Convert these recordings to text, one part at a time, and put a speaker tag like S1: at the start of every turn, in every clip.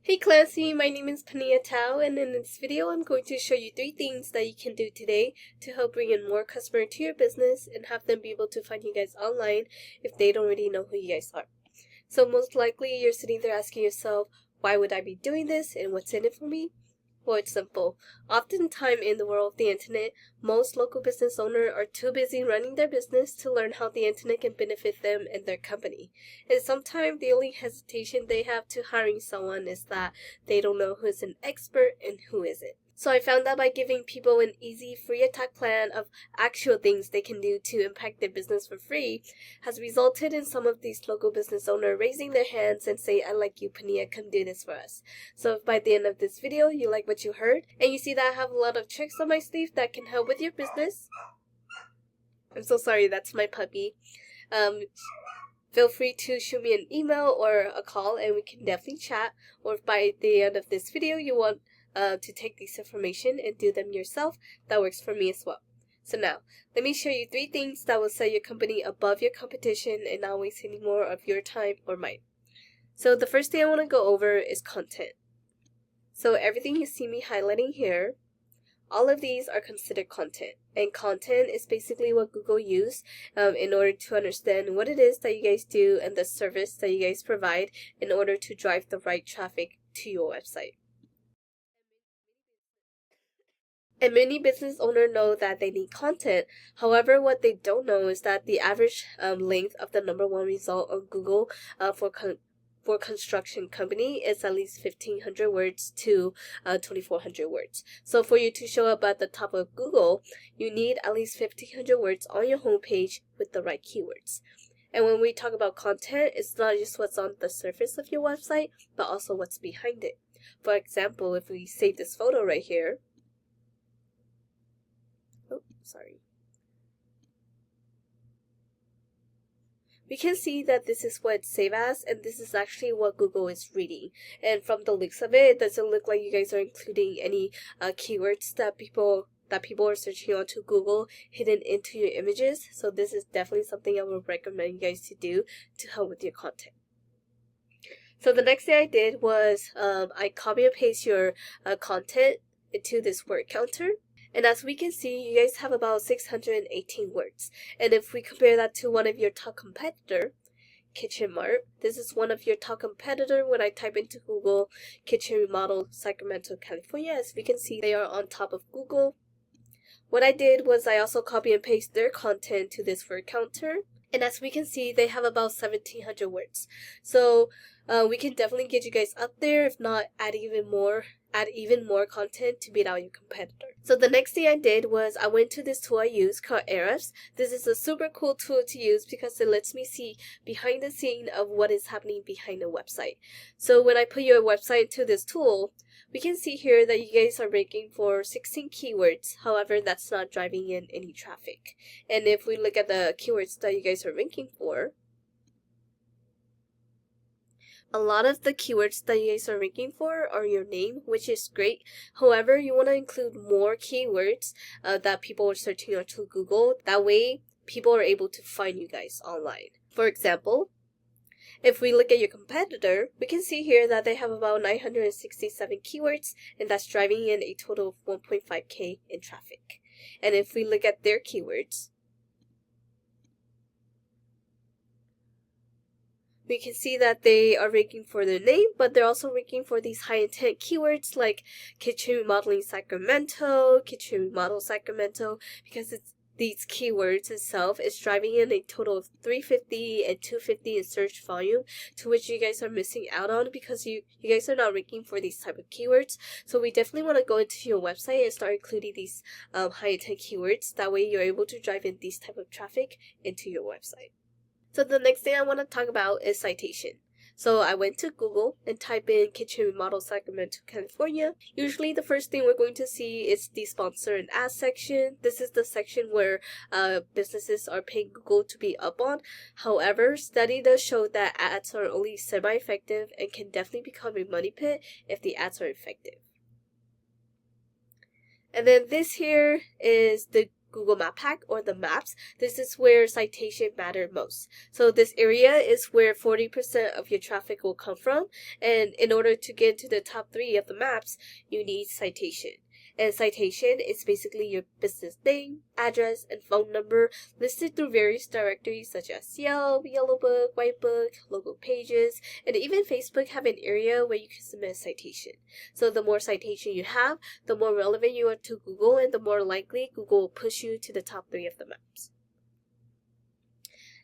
S1: Hey Clancy, my name is Panyia and in this video I'm going to show you 3 things that you can do today to help bring in more customers to your business and have them be able to find you guys online if they don't already know who you guys are. So most likely you're sitting there asking yourself, why would I be doing this and what's in it for me? Well, it's simple. Oftentimes in the world of the internet, most local business owners are too busy running their business to learn how the internet can benefit them and their company. And sometimes the only hesitation they have to hiring someone is that they don't know who is an expert and who isn't. So I found that by giving people an easy free attack plan of actual things they can do to impact their business for free has resulted in some of these local business owners raising their hands and say, I like you, Panyia, come do this for us. So if by the end of this video you like what you heard and you see that I have a lot of tricks on my sleeve that can help with your business, I'm so sorry, that's my puppy. Feel free to shoot me an email or a call and we can definitely chat. Or if by the end of this video you want to take this information and do them yourself, that works for me as well. So now, let me show you 3 things that will set your company above your competition and not waste any more of your time or mine. So the first thing I want to go over is content. So everything you see me highlighting here, all of these are considered content. And content is basically what Google uses in order to understand what it is that you guys do and the service that you guys provide in order to drive the right traffic to your website. And many business owners know that they need content. However, what they don't know is that the average length of the #1 result on Google for construction company is at least 1,500 words to 2,400 words. So for you to show up at the top of Google, you need at least 1,500 words on your homepage with the right keywords. And when we talk about content, it's not just what's on the surface of your website, but also what's behind it. For example, if we save this photo right here, we can see that this is what it's saved as, and this is actually what Google is reading. And from the looks of it, it doesn't look like you guys are including any keywords that people are searching onto Google hidden into your images. So this is definitely something I would recommend you guys to do to help with your content. So the next thing I did was I copy and paste your content into this word counter. And as we can see, you guys have about 618 words. And if we compare that to one of your top competitor, Kitchen Mart, this is one of your top competitor when I type into Google kitchen remodel Sacramento, California. As we can see, they are on top of Google. What I did was I also copy and paste their content to this word counter. And as we can see, they have about 1,700 words. So we can definitely get you guys up there, if not add even more content to beat out your competitor. So the next thing I did was I went to this tool I use called Ahrefs. This is a super cool tool to use because it lets me see behind the scene of what is happening behind a website. So when I put your website to this tool, we can see here that you guys are ranking for 16 keywords. However, that's not driving in any traffic. And if we look at the keywords that you guys are ranking for, a lot of the keywords that you guys are ranking for are your name, which is great. However, you want to include more keywords that people are searching onto Google. That way, people are able to find you guys online. For example, if we look at your competitor, we can see here that they have about 967 keywords, and that's driving in a total of 1.5K in traffic. And if we look at their keywords, we can see that they are ranking for their name, but they're also ranking for these high intent keywords like kitchen remodeling Sacramento, kitchen remodel Sacramento, because it's these keywords itself is driving in a total of 350 and 250 in search volume, to which you guys are missing out on because you guys are not ranking for these type of keywords. So we definitely want to go into your website and start including these high intent keywords. That way you're able to drive in these type of traffic into your website. So the next thing I want to talk about is citation. So I went to Google and type in kitchen remodel Sacramento, California. Usually the first thing we're going to see is the sponsor and ads section. This is the section where businesses are paying Google to be up on. However, study does show that ads are only semi-effective and can definitely become a money pit if the ads are effective. And then this here is the Google Map Hack or the maps, this is where citation matter most. So this area is where 40% of your traffic will come from, and in order to get to the top 3 of the maps, you need citation. And citation is basically your business name, address, and phone number listed through various directories such as Yelp, Yellow Book, White Book, local pages, and even Facebook have an area where you can submit a citation. So the more citation you have, the more relevant you are to Google, and the more likely Google will push you to the top 3 of the maps.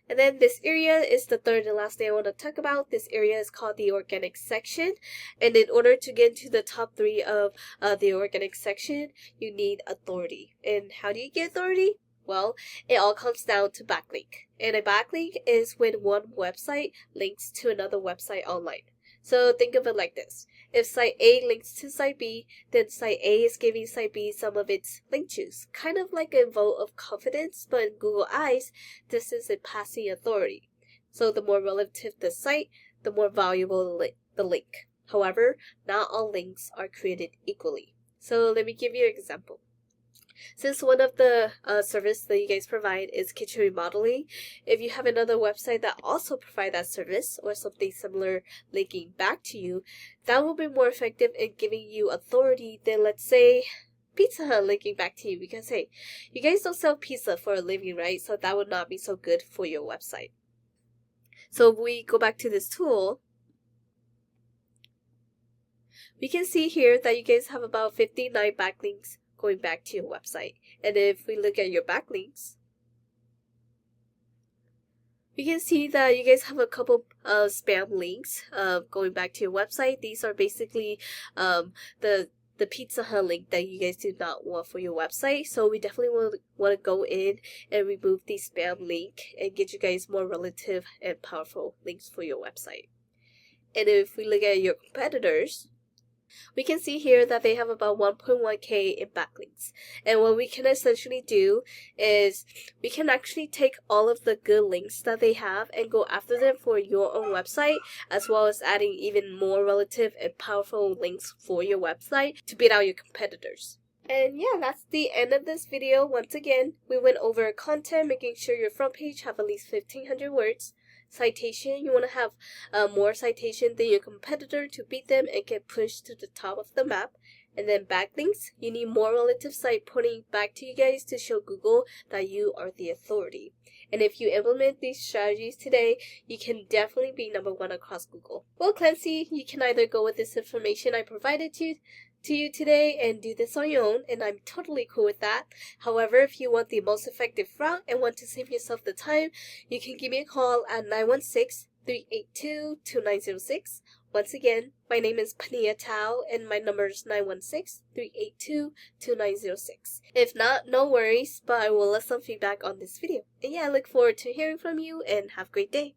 S1: And then this area is the third and last thing I want to talk about. This area is called the organic section. And in order to get into the top 3 of the organic section, you need authority. And how do you get authority? Well, it all comes down to backlink. And a backlink is when one website links to another website online. So think of it like this. If site A links to site B, then site A is giving site B some of its link juice. Kind of like a vote of confidence, but in Google eyes, this is a passing authority. So the more relative the site, the more valuable the link. However, not all links are created equally. So let me give you an example. Since one of the service that you guys provide is kitchen remodeling, if you have another website that also provide that service or something similar linking back to you, that will be more effective in giving you authority than, let's say, Pizza Hut linking back to you, because hey, you guys don't sell pizza for a living, right? So that would not be so good for your website. So if we go back to this tool, we can see here that you guys have about 59 backlinks going back to your website. And if we look at your backlinks, we can see that you guys have a couple of spam links going back to your website. These are basically the Pizza Hut link that you guys do not want for your website. So we definitely want to go in and remove the spam link and get you guys more relative and powerful links for your website. And if we look at your competitors, we can see here that they have about 1.1k in backlinks. And what we can essentially do is we can actually take all of the good links that they have and go after them for your own website, as well as adding even more relative and powerful links for your website to beat out your competitors. And yeah, that's the end of this video. Once again, we went over content, making sure your front page have at least 1,500 words. Citation, you want to have more citation than your competitor to beat them and get pushed to the top of the map. And then backlinks, you need more relative site pointing back to you guys to show Google that you are the authority. And if you implement these strategies today, you can definitely be #1 across Google. Well, Clancy, you can either go with this information I provided to you today and do this on your own, and I'm totally cool with that. However, if you want the most effective route and want to save yourself the time, you can give me a call at 916-382-2906. Once again, my name is Panyia and my number is 916-382-2906. If not, no worries, but I will let some feedback on this video. And yeah, I look forward to hearing from you and have a great day.